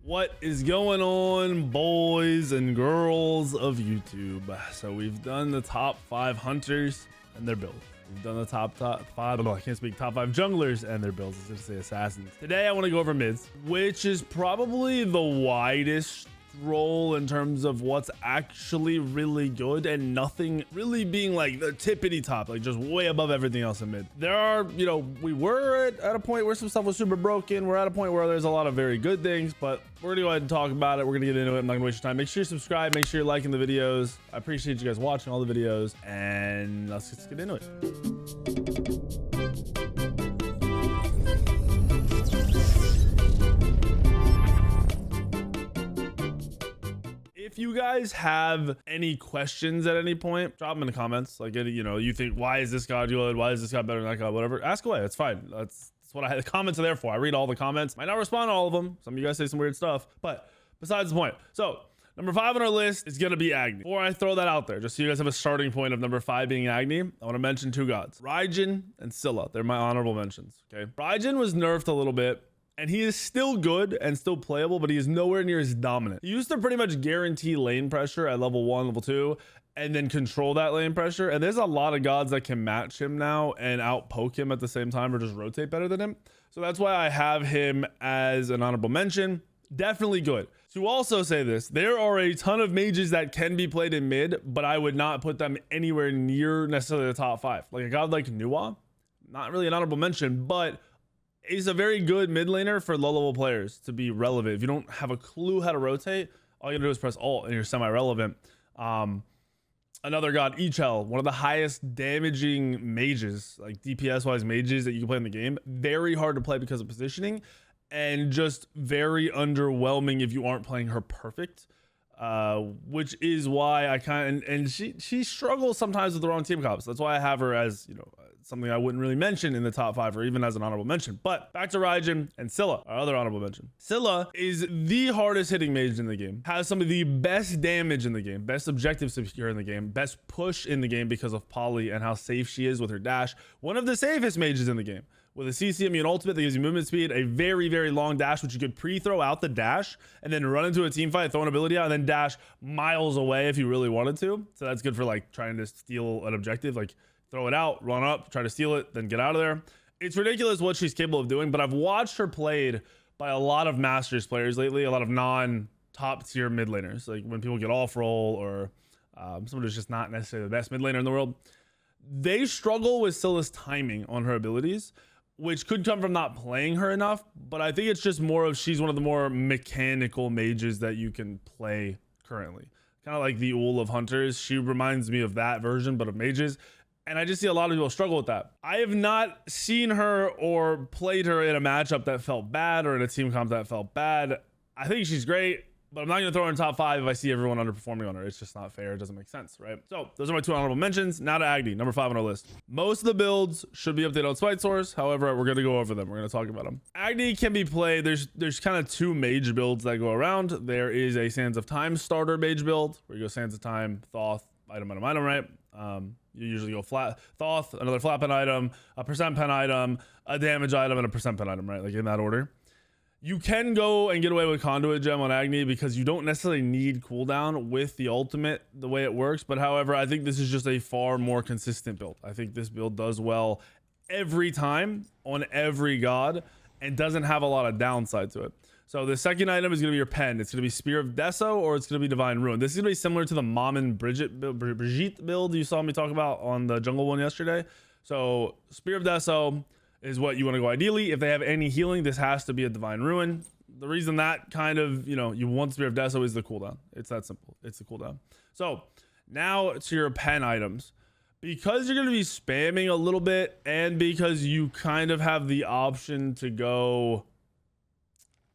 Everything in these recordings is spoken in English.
What is going on, boys and girls of YouTube? So we've done the top 5 hunters and their builds. We've done the top 5, I can't speak, top 5 junglers and their builds. It's just say assassins. Today I want to go over mids, which is probably the widest role in terms of what's actually really good and nothing really being like the tippity top, like just way above everything else in mid. There are, we were at a point where some stuff was super broken. We're at a point where there's a lot of very good things, but we're gonna go ahead and talk about it. We're gonna get into it. I'm not gonna waste your time. Make sure you subscribe, make sure you're liking the videos. I appreciate you guys watching all the videos, and let's just get into it. If you guys have any questions at any point, drop them in the comments. Like, you think, why is this god good? Why is this god better than that god? Whatever. Ask away. It's fine. That's what I had. The comments are there for. I read all the comments. Might not respond to all of them. Some of you guys say some weird stuff, but besides the point. So number 5 on our list is going to be Agni. Before I throw that out there, just so you guys have a starting point of number 5 being Agni, I want to mention 2 gods, Raijin and Scylla. They're my honorable mentions. Okay. Raijin was nerfed a little bit, and he is still good and still playable, but he is nowhere near as dominant. He used to pretty much guarantee lane pressure at level 1, level 2, and then control that lane pressure. And there's a lot of gods that can match him now and out poke him at the same time or just rotate better than him. So that's why I have him as an honorable mention. Definitely good. To also say this, there are a ton of mages that can be played in mid, but I would not put them anywhere near necessarily the top 5. Like a god like Nuwa, not really an honorable mention, but he's a very good mid laner for low level players to be relevant. If you don't have a clue how to rotate, all you gotta do is press alt and you're semi-relevant. Another god, Ichel, one of the highest damaging mages, like DPS wise mages that you can play in the game. Very hard to play because of positioning, and just very underwhelming if you aren't playing her perfect. Which is why I kind of, and she struggles sometimes with the wrong team comps. That's why I have her as, something I wouldn't really mention in the top 5 or even as an honorable mention. But back to Raijin and Scylla, our other honorable mention. Scylla is the hardest hitting mage in the game, has some of the best damage in the game, best objective secure in the game, best push in the game because of Poly and how safe she is with her dash. One of the safest mages in the game. With a CC immune ultimate that gives you movement speed, a very, very long dash, which you could pre-throw out the dash and then run into a team fight, throw an ability out, and then dash miles away if you really wanted to. So that's good for like trying to steal an objective, like throw it out, run up, try to steal it, then get out of there. It's ridiculous what she's capable of doing, but I've watched her played by a lot of Masters players lately, a lot of non-top tier mid laners. Like when people get off roll or someone who's just not necessarily the best mid laner in the world, they struggle with Scylla's timing on her abilities, which could come from not playing her enough, but I think it's just more of she's one of the more mechanical mages that you can play currently. Kind of like the Ul of Hunters. She reminds me of that version, but of mages. And I just see a lot of people struggle with that. I have not seen her or played her in a matchup that felt bad or in a team comp that felt bad. I think she's great, but I'm not going to throw her in top 5 if I see everyone underperforming on her. It's just not fair. It doesn't make sense, right? So those are my 2 honorable mentions. Now to Agni, number 5 on our list. Most of the builds should be updated on Smite Source. However, we're going to go over them. We're going to talk about them. Agni can be played. There's kind of 2 mage builds that go around. There is a Sands of Time starter mage build where you go Sands of Time, Thoth, item, right? You usually go flat Thoth, another flat pen item, a percent pen item, a damage item, and a percent pen item, right? Like in that order. You can go and get away with Conduit Gem on Agni because you don't necessarily need cooldown with the ultimate the way it works. But however, I think this is just a far more consistent build. I think this build does well every time on every god and doesn't have a lot of downside to it. So the second item is going to be your pen. It's going to be Spear of Deso or it's going to be Divine Ruin. This is going to be similar to the Mom and Brigitte build you saw me talk about on the jungle one yesterday. So Spear of Deso is what you want to go ideally. If they have any healing, this has to be a Divine Ruin. The reason that kind of, you want Spear of Deso is the cooldown. It's that simple. It's the cooldown. So now to your pen items. Because you're going to be spamming a little bit and because you kind of have the option to go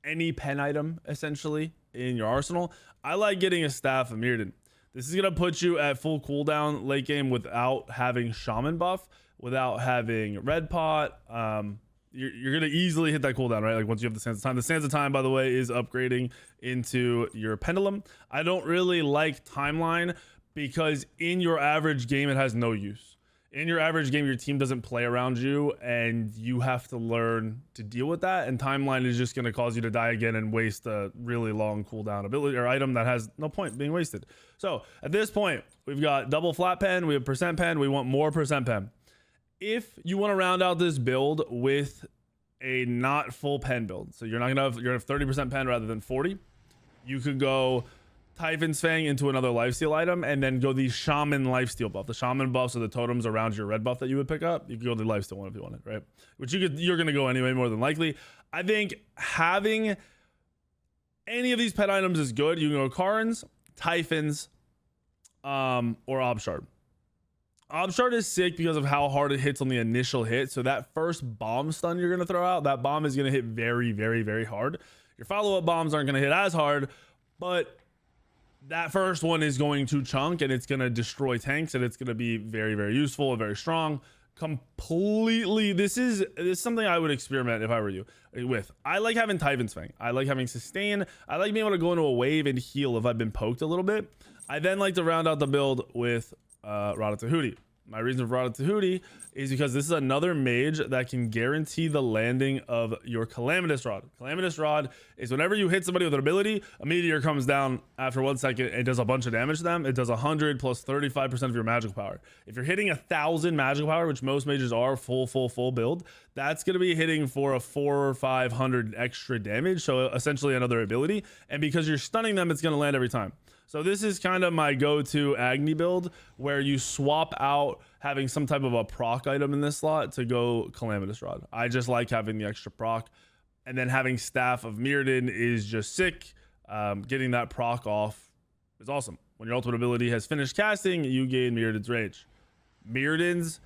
any pen item essentially in your arsenal, I like getting a Staff of Mirrodin. This is going to put you at full cooldown late game without having Shaman buff, without having Red Pot. You're going to easily hit that cooldown, right? Like once you have the Sands of Time. The Sands of Time, by the way, is upgrading into your Pendulum. I don't really like Timeline because in your average game, it has no use. in your average game, your team doesn't play around you, and you have to learn to deal with that. And timeline is just going to cause you to die again and waste a really long cooldown ability or item that has no point being wasted. So at this point, we've got double flat pen, we have percent pen, we want more percent pen. If you want to round out this build with a not full pen build, so you're gonna have 30% pen rather than 40, you could go Typhon's Fang into another lifesteal item and then go the Shaman lifesteal buff. The Shaman buffs are the totems around your red buff that you would pick up. You could go the lifesteal one if you wanted, right? Which you're gonna go anyway, more than likely. I think having any of these pet items is good. You can go Karns, Typhons, or Obshard. Obshard is sick because of how hard it hits on the initial hit. So that first bomb stun you're gonna throw out, that bomb is gonna hit very, very, very hard. Your follow-up bombs aren't gonna hit as hard, but that first one is going to chunk and it's going to destroy tanks, and it's going to be very, very useful and very strong. Completely. This is something I would experiment if I were you with. I like having Typhon's Fang. I like having sustain. I like being able to go into a wave and heal if I've been poked a little bit. I then like to round out the build with Ratatouille. My reason for Ratatouille is because this is another mage that can guarantee the landing of your Calamitous Rod. Calamitous Rod is whenever you hit somebody with an ability, a meteor comes down after 1 second and does a bunch of damage to them. It does 100 plus 35% of your magical power. If you're hitting 1,000 magical power, which most mages are full build, that's going to be hitting for a 400 or 500 extra damage. So essentially another ability. And because you're stunning them, it's going to land every time. So this is kind of my go-to Agni build, where you swap out having some type of a proc item in this slot to go Calamitous Rod. I just like having the extra proc, and then having Staff of Mirrodin is just sick. Getting that proc off is awesome. When your ultimate ability has finished casting, you gain Mirrodin's Rage. Mirrodin's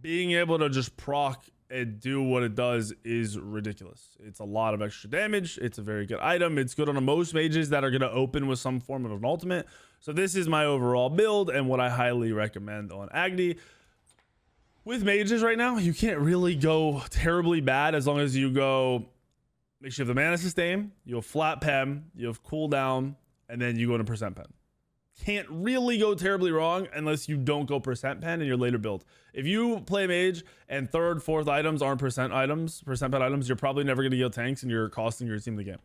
being able to just proc and do what it does is ridiculous. It's a lot of extra damage. It's a very good item. It's good on most mages that are going to open with some form of an ultimate. So this is my overall build and what I highly recommend on Agni. With mages right now, you can't really go terribly bad as long as you go, make sure you have the mana sustain, you have flat pen, you have cooldown, and then you go into percent pen. Can't really go terribly wrong unless you don't go percent pen in your later build. If you play mage and third, fourth items aren't percent pen items, you're probably never going to yield tanks and you're costing your team the game.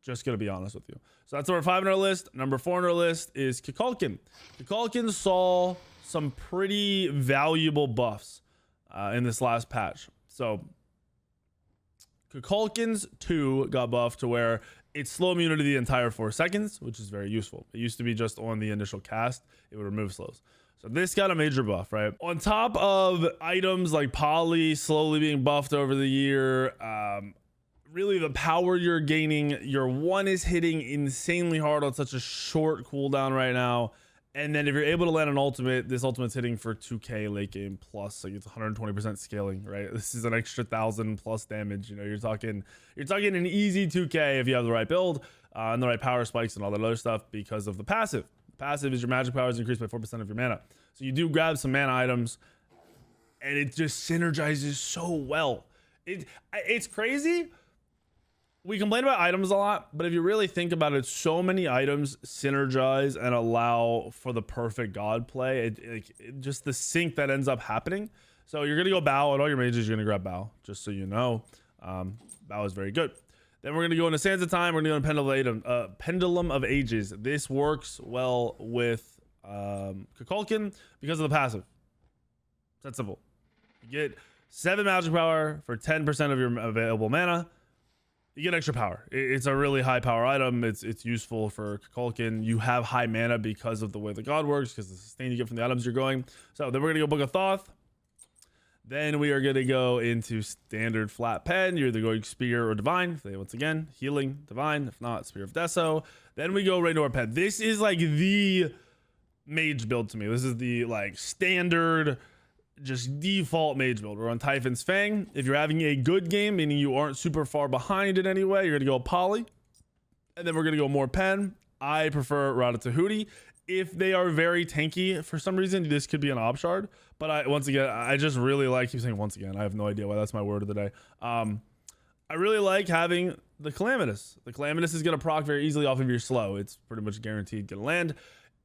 Just going to be honest with you. So that's number 5 on our list. Number 4 on our list is Kukulkan. Kukulkan saw some pretty valuable buffs in this last patch. So Kukulkan's 2 got buffed to where it's slow immunity the entire 4 seconds, which is very useful. It used to be just on the initial cast, it would remove slows. So this got a major buff, right? On top of items like Poly slowly being buffed over the year, really the power you're gaining, your 1 is hitting insanely hard on such a short cooldown right now. And then if you're able to land an ultimate, this ultimate's hitting for 2k late game plus, like it's 120% scaling, right? This is an extra 1,000 plus damage. You know, you're talking an easy 2k if you have the right build and the right power spikes and all that other stuff because of the passive. The passive is your magic power is increased by 4% of your mana. So you do grab some mana items and it just synergizes so well. It's crazy. We complain about items a lot, but if you really think about it, so many items synergize and allow for the perfect god play. Just the sync that ends up happening. So you're gonna go bow, and all your mages you're gonna grab bow, just so you know. Bow is very good. Then we're gonna go into Sands of Time. We're gonna go into Pendulum of Ages. This works well with Kukulkan because of the passive. It's that simple. You get 7 magic power for 10% of your available mana. You get extra power. It's a really high power item. It's useful for Kukulkan. You have high mana because of the way the god works, because the sustain you get from the items you're going. So then we're gonna go Book of Thoth. Then we are gonna go into standard flat pen. You're either going Spear or Divine. Once again, healing, Divine. If not, Spear of Deso. Then we go right into our pen. This is like the mage build to me. This is the like standard, just default mage build. We're on Typhon's Fang. If you're having a good game, meaning you aren't super far behind in any way, you're gonna go Poly, and then we're gonna go more pen. I prefer Ratatouille. If they are very tanky for some reason, this could be an Obshard. But I just really like, keep saying once again, I have no idea why that's my word of the day. I really like having the Calamitous. The Calamitous is gonna proc very easily off of your slow. It's pretty much guaranteed gonna land.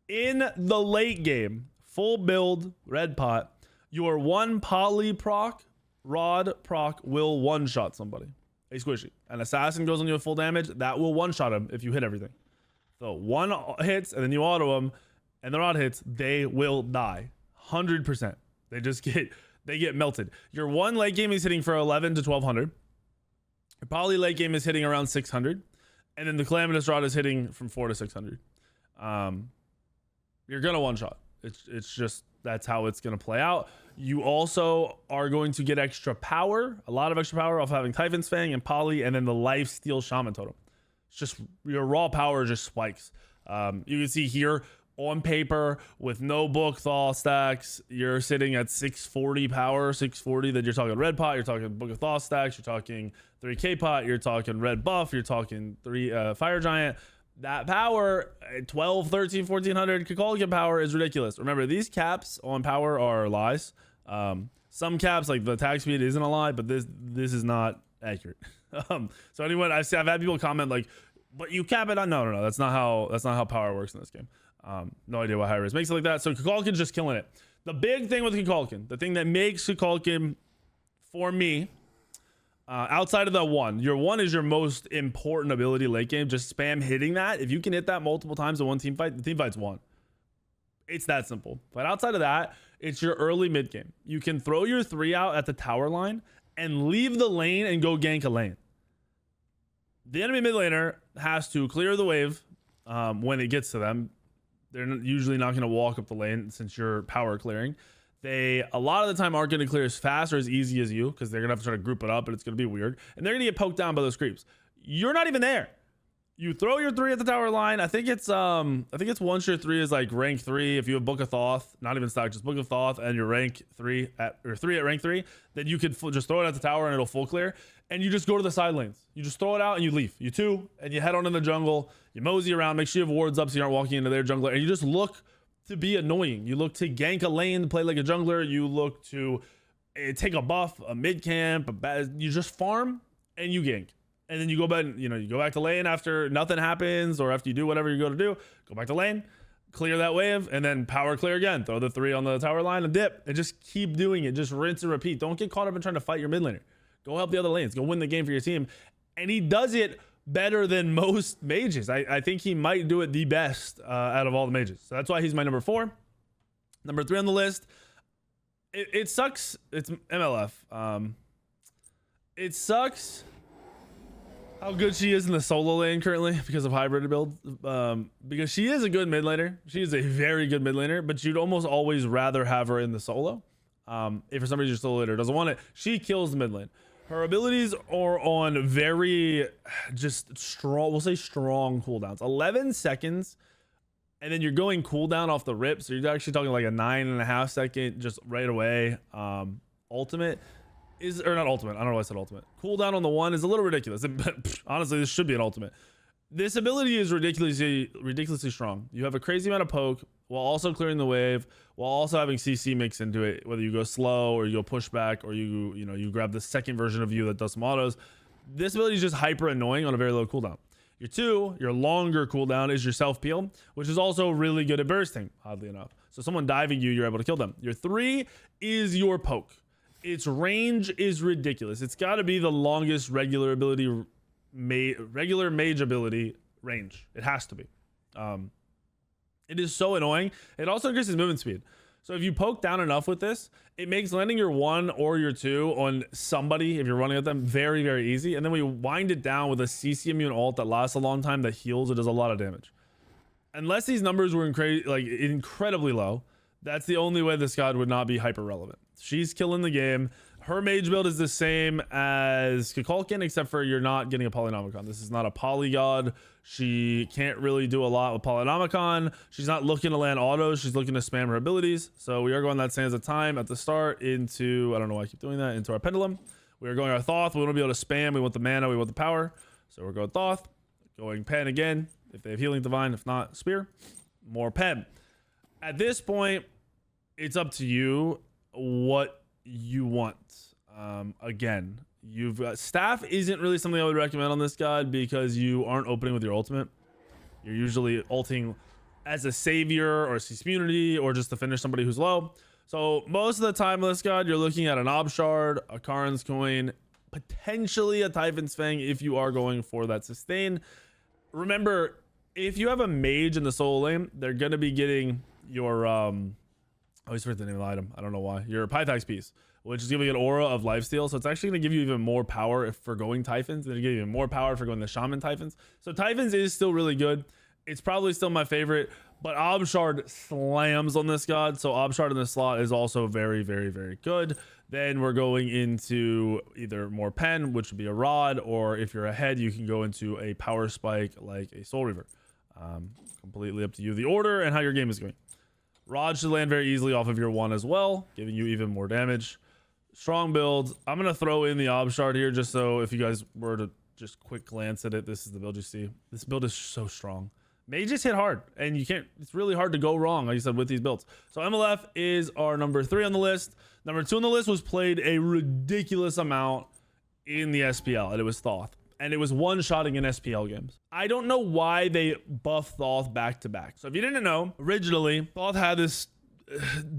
In the late game, full build, red pot, Your one poly proc, rod proc will one-shot somebody. A squishy. An assassin goes on you with full damage. That will one-shot him if you hit everything. So one hits and then you auto them, and the rod hits, they will die. 100%. They get melted. Your one late game is hitting for 11 to 1200. Your poly late game is hitting around 600. And then the calamitous rod is hitting from 4 to 600. You're gonna one-shot. It's just, that's how it's gonna play out. You also are going to get extra power, a lot of extra power off having Typhon's Fang and Poly, and then the Life Steal Shaman Totem. It's just, your raw power just spikes. You can see here, on paper, with no book Thoth stacks, you're sitting at 640 power, 640. Then you're talking red pot, you're talking Book of Thoth stacks, you're talking 3k pot, you're talking red buff, you're talking 3 fire giant. That power, 12, 13, 1400 Kukulkan power is ridiculous. Remember, these caps on power are lies. Some caps, like the attack speed, isn't a lie, but this is not accurate. So anyone, I've had people comment like, but you cap it on. No, that's not how power works in this game. No idea why high risk makes it like that. So Kukulkan's just killing it. The big thing with Kukulkan, the thing that makes Kukulkan, for me, outside of the one, your one is your most important ability late game. Just spam hitting that. If you can hit that multiple times in one team fight, the team fight's won. It's that simple. But outside of that, it's your early mid game. You can throw your 3 out at the tower line and leave the lane and go gank a lane. The enemy mid laner has to clear the wave when it gets to them. They're usually not going to walk up the lane since you're power clearing. They, a lot of the time, aren't going to clear as fast or as easy as you because they're going to have to try to group it up, and it's going to be weird. And they're going to get poked down by those creeps. You're not even there. You throw your 3 at the tower line. I think it's once your 3 is like rank 3. If you have Book of Thoth, not even stock, just Book of Thoth, and you're rank 3 at rank 3, then you could just throw it at the tower and it'll full clear. And you just go to the side lanes. You just throw it out and you leave. You 2 and you head on in the jungle. You mosey around. Make sure you have wards up so you aren't walking into their jungler. And you just look to be annoying. You look to gank a lane, play like a jungler. You look to take a buff, a mid camp. You just farm and you gank. And then you go back, you go back to lane after nothing happens, or after you do whatever you go to do. Go back to lane, clear that wave, and then power clear again. Throw the 3 on the tower line and dip, and just keep doing it. Just rinse and repeat. Don't get caught up in trying to fight your mid laner. Go help the other lanes. Go win the game for your team. And he does it better than most mages. I think he might do it the best out of all the mages. So that's why he's my number 4. Number 3 on the list. It sucks. It's MLF. It sucks how good she is in the solo lane currently because of hybrid build. Because she is a good mid laner. She is a very good mid laner, but you'd almost always rather have her in the solo. If for some reason your solo laner doesn't want it, she kills the mid lane. Her abilities are on very just strong, we'll say strong cooldowns. 11 seconds, and then you're going cooldown off the rip. So you're actually talking like a 9.5 second just right away. Ultimate is, or not ultimate, I don't know why I said ultimate. Cooldown on the one is a little ridiculous. Honestly, this should be an ultimate. This ability is ridiculously strong. You have a crazy amount of poke while also clearing the wave, while also having CC mix into it, whether you go slow or you go pushback or you grab the second version of you that does some autos. This ability is just hyper annoying on a very low cooldown. Your 2, your longer cooldown, is your self peel, which is also really good at bursting, oddly enough. So someone diving you, you're able to kill them. Your 3 is your poke. Its range is ridiculous. It's got to be the longest regular mage ability range. It has to be. It is so annoying. It also increases movement speed. So if you poke down enough with this, it makes landing your 1 or your 2 on somebody, if you're running at them, very, very easy. And then we wind it down with a CC immune ult that lasts a long time, that heals. It does a lot of damage. Unless these numbers were incredibly low, that's the only way this god would not be hyper relevant. She's killing the game. Her mage build is the same as Kukulkan, except for you're not getting a Polynomicon. This is not a poly god. She can't really do a lot with Polynomicon. She's not looking to land autos. She's looking to spam her abilities. So we are going that Sands of Time at the start into, I don't know why I keep doing that, into our Pendulum. We are going our Thoth. We want to be able to spam. We want the mana. We want the power. So we're going Thoth. Going Pen again. If they have Healing Divine. If not, Spear. More Pen. At this point, it's up to you what you want. Again, you've got staff isn't really something I would recommend on this god because you aren't opening with your ultimate. You're usually ulting as a savior or a community or just to finish somebody who's low. So most of the time, this god, you're looking at an Ob Shard, a Karn's Coin, potentially a Typhon's Fang if you are going for that sustain. Remember, if you have a mage in the solo lane, they're going to be getting your, I always forget the name of the item. I don't know why. Your Pythax piece, which is giving an aura of lifesteal. So it's actually going to give you even more power for going Typhons. They're going to give you more power for going the Shaman Typhons. So Typhons is still really good. It's probably still my favorite, but Ob Shard slams on this god. So Ob Shard in the slot is also very, very, very good. Then we're going into either more pen, which would be a rod, or if you're ahead, you can go into a power spike like a Soul Reaver. Completely up to you, the order and how your game is going. Rod should land very easily off of your one as well, giving you even more damage. Strong build. I'm going to throw in the Ob Shard here just so if you guys were to just quick glance at it, this is the build you see. This build is so strong. Mages hit hard, and you can't, it's really hard to go wrong, like I said, with these builds. So MLF is our number 3 on the list. Number 2 on the list was played a ridiculous amount in the SPL, and it was Thoth. And it was one-shotting in SPL games. I don't know why they buffed Thoth back to back. So if you didn't know, originally, Thoth had this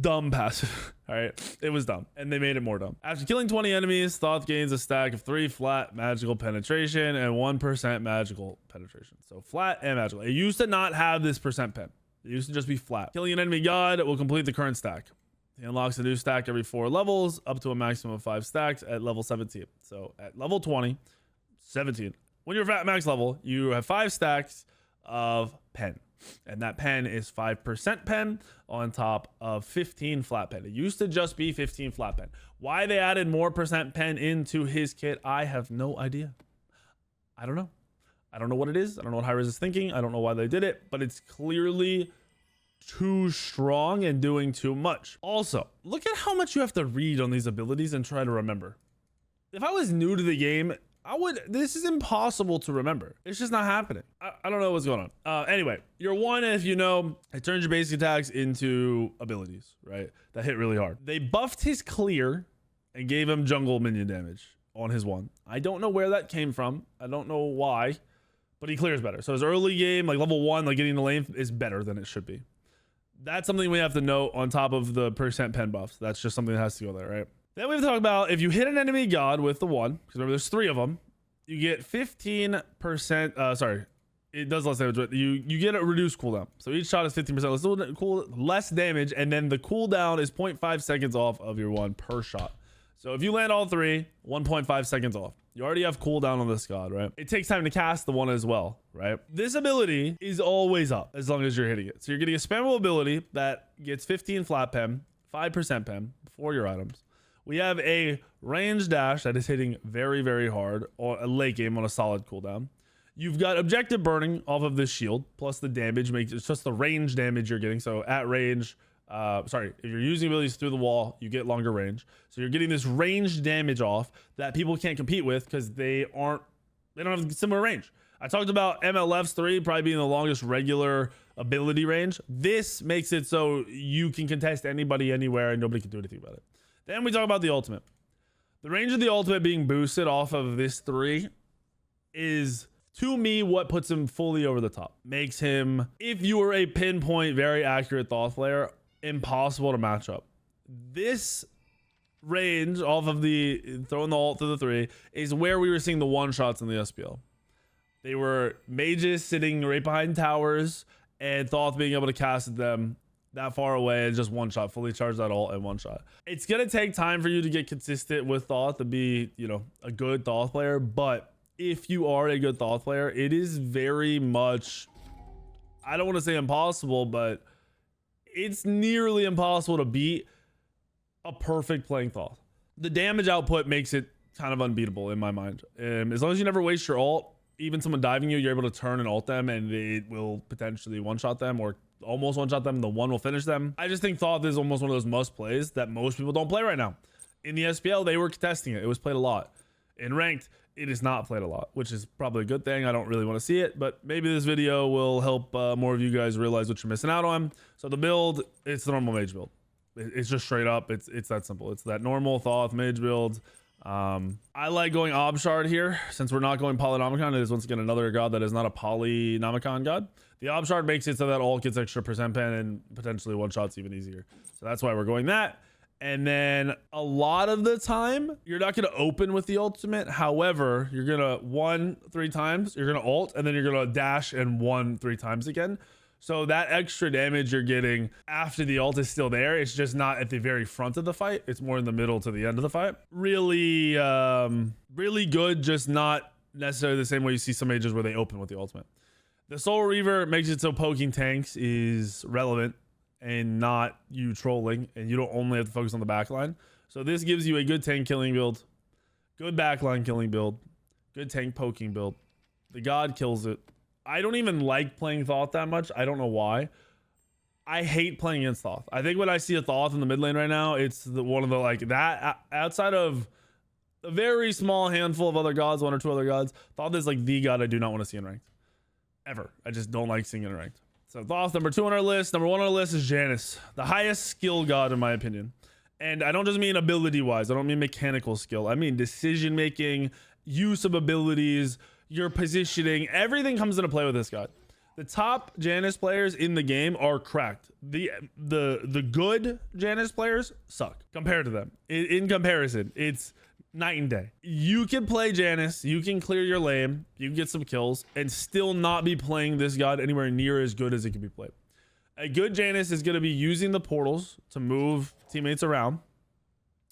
dumb passive. All right, it was dumb, and they made it more dumb. After killing 20 enemies, Thoth gains a stack of 3 flat magical penetration and 1% magical penetration. So flat and magical. It used to not have this percent pen. It used to just be flat. Killing an enemy god will complete the current stack. He unlocks a new stack every 4 levels, up to a maximum of 5 stacks at level 17. So at level 20, 17. When you're at max level, you have 5 stacks of pen. And that pen is 5% pen on top of 15 flat pen. It used to just be 15 flat pen. Why they added more percent pen into his kit, I have no idea. I don't know. I don't know what it is. I don't know what Hi-Rez is thinking. I don't know why they did it, but it's clearly too strong and doing too much. Also, look at how much you have to read on these abilities and try to remember. If I was new to the game, this is impossible to remember. It's just not happening. I don't know what's going on. Anyway, your one, if you know, it turns your basic attacks into abilities, right? That hit really hard. They buffed his clear and gave him jungle minion damage on his one. I don't know where that came from. I don't know why, but he clears better. So his early game, like level 1, like getting the lane is better than it should be. That's something we have to note on top of the percent pen buffs. That's just something that has to go there, right? Then we have to talk about if you hit an enemy god with the one, because remember there's 3 of them, you get 15%, sorry, it does less damage, but you get a reduced cooldown. So each shot is 15% less damage, and then the cooldown is 0.5 seconds off of your one per shot. So if you land all 3, 1.5 seconds off. You already have cooldown on this god, right? It takes time to cast the one as well, right? This ability is always up as long as you're hitting it. So you're getting a spammable ability that gets 15 flat pen, 5% pen for your items. We have a range dash that is hitting very, very hard, or a late game on a solid cooldown. You've got objective burning off of this shield, plus the damage makes it's just the range damage you're getting. So at range, sorry, if you're using abilities through the wall, you get longer range. So you're getting this range damage off that people can't compete with because they don't have similar range. I talked about MLF's 3 probably being the longest regular ability range. This makes it so you can contest anybody anywhere and nobody can do anything about it. Then we talk about the ultimate. The range of the ultimate being boosted off of this 3 is, to me, what puts him fully over the top. Makes him, if you were a pinpoint, very accurate Thoth player, impossible to match up. This range off of the throwing the ult to the 3 is where we were seeing the one-shots in the SPL. They were mages sitting right behind towers and Thoth being able to cast them that far away and just one shot, fully charge that ult and one shot. It's gonna take time for you to get consistent with Thoth to be, you know, a good Thoth player, but if you are a good Thoth player, it is very much, I don't want to say impossible, but it's nearly impossible to beat a perfect playing Thoth. The damage output makes it kind of unbeatable in my mind. As long as you never waste your ult, even someone diving you, you're able to turn and ult them and it will potentially one-shot them or almost one-shot them. The one will finish them. I just think Thoth is almost one of those must plays that most people don't play right now. In the SPL, they were contesting it. It was played a lot. In ranked, it is not played a lot, which is probably a good thing. I don't really want to see it, but maybe this video will help more of you guys realize what you're missing out on. So the build, it's the normal mage build. It's just straight up. It's that simple. It's that normal Thoth mage build. I like going Obshard here since we're not going Polynomicon. It is once again another god that is not a Polynomicon god. The Obshard makes it so that ult gets extra percent pen and potentially one shots even easier. So that's why we're going that. And then a lot of the time, you're not going to open with the ultimate. However, you're going to 1 3 times, you're going to ult, and then you're going to dash and 1 3 times again. So that extra damage you're getting after the ult is still there. It's just not at the very front of the fight. It's more in the middle to the end of the fight. Really, really good, just not necessarily the same way you see some mages where they open with the ultimate. The Soul Reaver makes it so poking tanks is relevant and not you trolling, and you don't only have to focus on the backline. So this gives you a good tank killing build, good backline killing build, good tank poking build. The god kills it. I don't even like playing Thoth that much. I don't know why. I hate playing against Thoth. I think when I see a Thoth in the mid lane right now, it's one of the like that outside of a very small handful of other gods, 1 or 2 other gods. Thoth is like the god I do not want to see in ranked ever. I just don't like seeing it in ranked. So Thoth, number 2 on our list. Number 1 on our list is Janus, the highest skill god in my opinion. And I don't just mean ability wise. I don't mean mechanical skill. I mean decision making, use of abilities, your positioning, everything comes into play with this god. The top Janus players in the game are cracked. The good Janus players suck compared to them. In comparison, it's night and day. You can play Janus, you can clear your lane, you can get some kills, and still not be playing this god anywhere near as good as it can be played. A good Janus is going to be using the portals to move teammates around.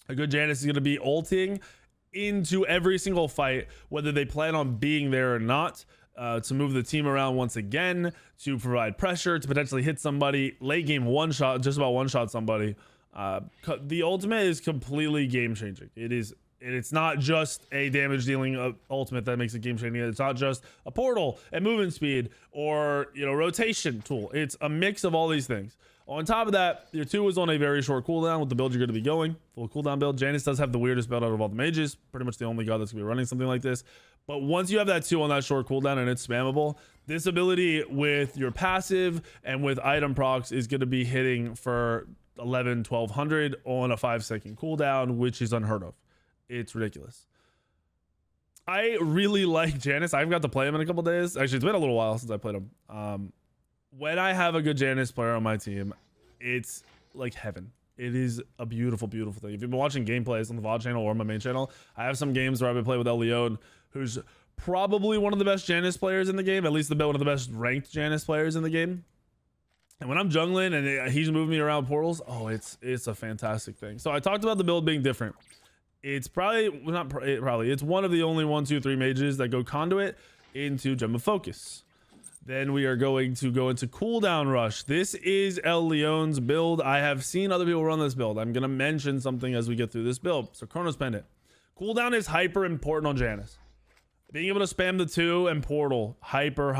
A good Janus is going to be ulting into every single fight, whether they plan on being there or not, to move the team around once again, to provide pressure, to potentially hit somebody, late game one shot, just about one shot somebody. The ultimate is completely game changing. It's not just a damage dealing ultimate that makes it game changing. It's not just a portal and movement speed or rotation tool. It's a mix of all these things. On top of that, your 2 is on a very short cooldown with the build you're going to be going. Full cooldown build. Janus does have the weirdest build out of all the mages. Pretty much the only god that's going to be running something like this. But once you have that 2 on that short cooldown and it's spammable, this ability with your passive and with item procs is going to be hitting for 1200 on a 5-second cooldown, which is unheard of. It's ridiculous. I really like Janus. I've got to play him in a couple days. Actually, it's been a little while since I played him. When I have a good Janus player on my team, it's like heaven. It is a beautiful, beautiful thing. If you've been watching gameplays on the VOD channel or my main channel, I have some games where I've been playing with El Leon, who's probably one of the best Janus players in the game, at least one of the best ranked Janus players in the game. And when I'm jungling and he's moving me around portals, oh, it's a fantastic thing. So I talked about the build being different. It's it's one of the only 1, 2, 3 mages that go conduit into Gem of Focus. Then we are going to go into cooldown rush. This is El Leon's build. I have seen other people run this build. I'm going to mention something as we get through this build. So Chronos Pendant. Cooldown is hyper important on Janus. Being able to spam the 2 and portal, hyper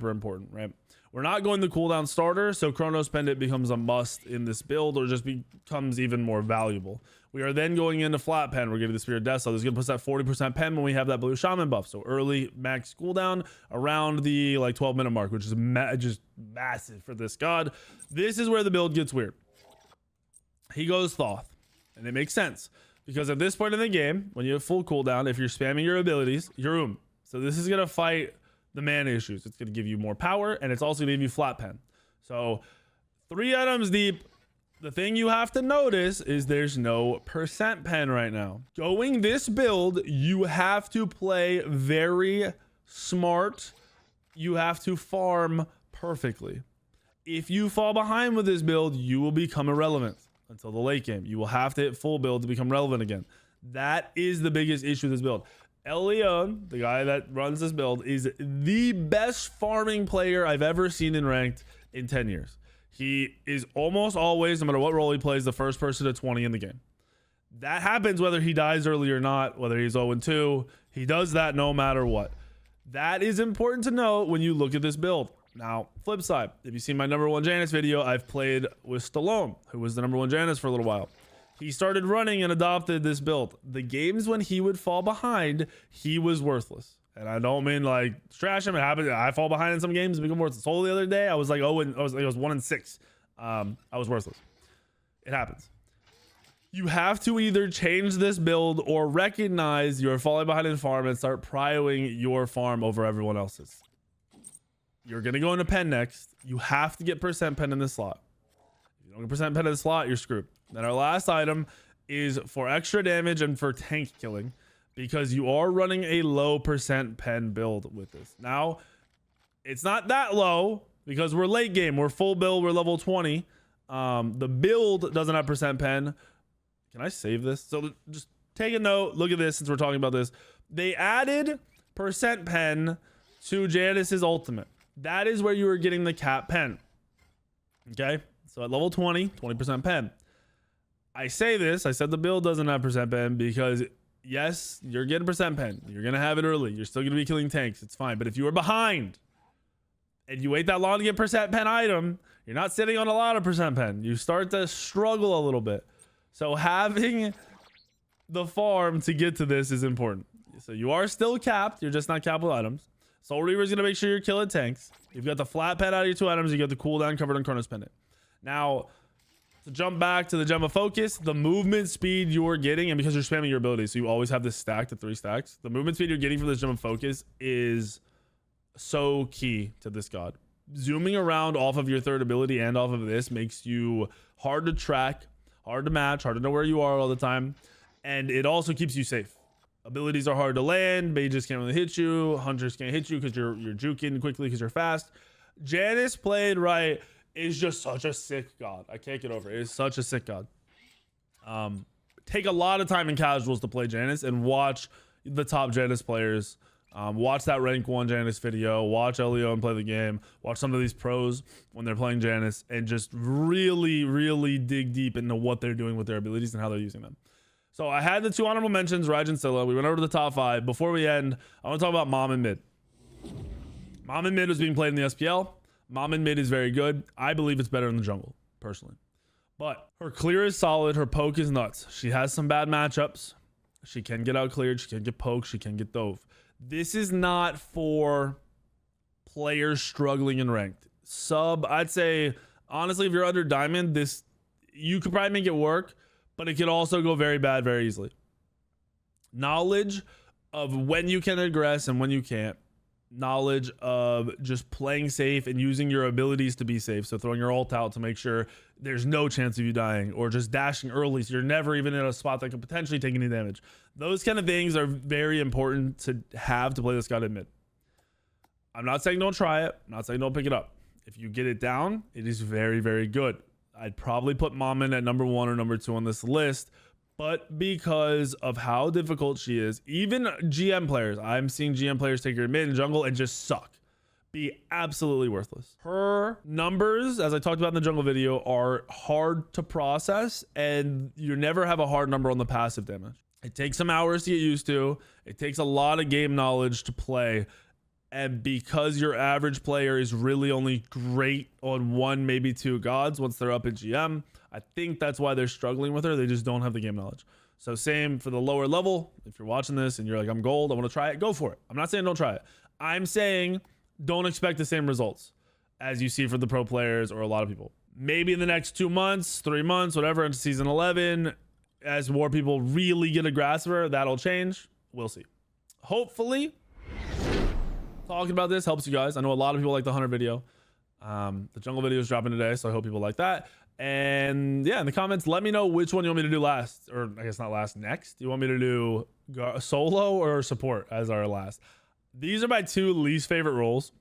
important, right? We're not going the cooldown starter, so Chronos Pendant becomes a must in this build, or just becomes even more valuable. We are then going into flat pen. We're getting the Spirit of Death, so this is going to put that 40% pen when we have that blue shaman buff. So early max cooldown around the 12-minute mark, which is just massive for this god. This is where the build gets weird. He goes Thoth, and it makes sense because at this point in the game, when you have full cooldown, if you're spamming your abilities, you're So this is going to fight the mana issues. It's going to give you more power, and it's also going to give you flat pen. So 3 items deep. The thing you have to notice is there's no percent pen right now. Going this build, you have to play very smart. You have to farm perfectly. If you fall behind with this build, you will become irrelevant until the late game. You will have to hit full build to become relevant again. That is the biggest issue with this build. El Leon, the guy that runs this build, is the best farming player I've ever seen in ranked in 10 years. He is almost always, no matter what role he plays, the first person to 20 in the game. That happens whether he dies early or not, whether he's 0-2. He does that no matter what. That is important to know when you look at this build. Now, flip side, if you've seen my number 1 Janus video, I've played with Stallone, who was the number 1 Janus for a little while. He started running and adopted this build. The games when he would fall behind, he was worthless. And I don't mean trash him. It happens. I fall behind in some games and become worthless. So the other day, I was 1-6. I was worthless. It happens. You have to either change this build or recognize you're falling behind in farm and start prioing your farm over everyone else's. You're going to go into pen next. You have to get percent pen in this slot. If you don't get percent pen in the slot, you're screwed. Then our last item is for extra damage and for tank killing, because you are running a low percent pen build with this. Now, it's not that low because we're late game. We're full build. We're level 20. The build doesn't have percent pen. Can I save this? So just take a note. Look at this since we're talking about this. They added percent pen to Janus's ultimate. That is where you were getting the cap pen. Okay? So at level 20, 20% pen. I say this. I said the build doesn't have percent pen because, yes, you're getting percent pen. You're going to have it early. You're still going to be killing tanks. It's fine. But if you were behind and you wait that long to get percent pen item, you're not sitting on a lot of percent pen. You start to struggle a little bit. So having the farm to get to this is important. So you are still capped. You're just not capped with items. Soul Reaver is going to make sure you're killing tanks. You've got the flat pen out of your 2 items. You got the cooldown covered on Chronos Pendant. Now, to jump back to the Gem of Focus, the movement speed you're getting, and because you're spamming your abilities, so you always have this stack to 3 stacks. The movement speed you're getting from this Gem of Focus is so key to this god. Zooming around off of your 3rd ability and off of this makes you hard to track, hard to match, hard to know where you are all the time. And it also keeps you safe. Abilities are hard to land. Mages can't really hit you. Hunters can't hit you because you're juking quickly because you're fast. Janus played right is just such a sick god. I can't get over it. It is such a sick god. Take a lot of time in casuals to play Janus and watch the top Janus players. Watch that rank 1 Janus video. Watch Elio play the game. Watch some of these pros when they're playing Janus and just really, really dig deep into what they're doing with their abilities and how they're using them. So I had the 2 honorable mentions, Raj and Scylla. We went over to the top 5. Before we end, I want to talk about Mom in mid. Mom in mid was being played in the SPL. Mom in mid is very good. I believe it's better in the jungle, personally. But her clear is solid. Her poke is nuts. She has some bad matchups. She can get out cleared. She can get poked. She can get dove. This is not for players struggling in ranked. I'd say, honestly, if you're under diamond, you could probably make it work, but it could also go very bad very easily. Knowledge of when you can aggress and when you can't. Knowledge of just playing safe and using your abilities to be safe. So throwing your ult out to make sure there's no chance of you dying, or just dashing early so you're never even in a spot that could potentially take any damage. Those kind of things are very important to have to play this god in mid. I'm not saying don't try it. I'm not saying don't pick it up. If you get it down, it is very, very good. I'd probably put Mom in at number 1 or number 2 on this list, but because of how difficult she is, even GM players, I'm seeing GM players take her mid and jungle and just suck. Be absolutely worthless. Her numbers, as I talked about in the jungle video, are hard to process, and you never have a hard number on the passive damage. It takes some hours to get used to. It takes a lot of game knowledge to play. And because your average player is really only great on 1, maybe 2 gods once they're up in GM, I think that's why they're struggling with her. They just don't have the game knowledge. So same for the lower level. If you're watching this and you're like, I'm gold, I want to try it, go for it. I'm not saying don't try it. I'm saying don't expect the same results as you see for the pro players or a lot of people. Maybe in the next 2 months, 3 months, whatever, into season 11, as more people really get a grasp of her, that'll change. We'll see. Hopefully, talking about this helps you guys. I know a lot of people like the Hunter video. The jungle video is dropping today, so I hope people like that. And yeah, in the comments, let me know which one you want me to do last, or I guess not last, next. Do you want me to do solo or support as our last? These are my 2 least favorite roles.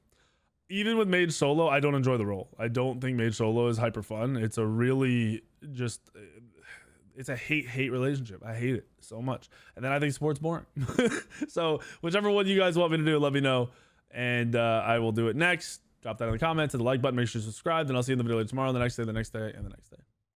Even with mage solo, I don't enjoy the role. I don't think mage solo is hyper fun. It's a really just, it's a hate-hate relationship. I hate it so much. And then I think sport's boring. So whichever one you guys want me to do, let me know. And I will do it next. Drop that in the comments, hit the like button, make sure you subscribe, and I'll see you in the video later tomorrow, the next day, and the next day.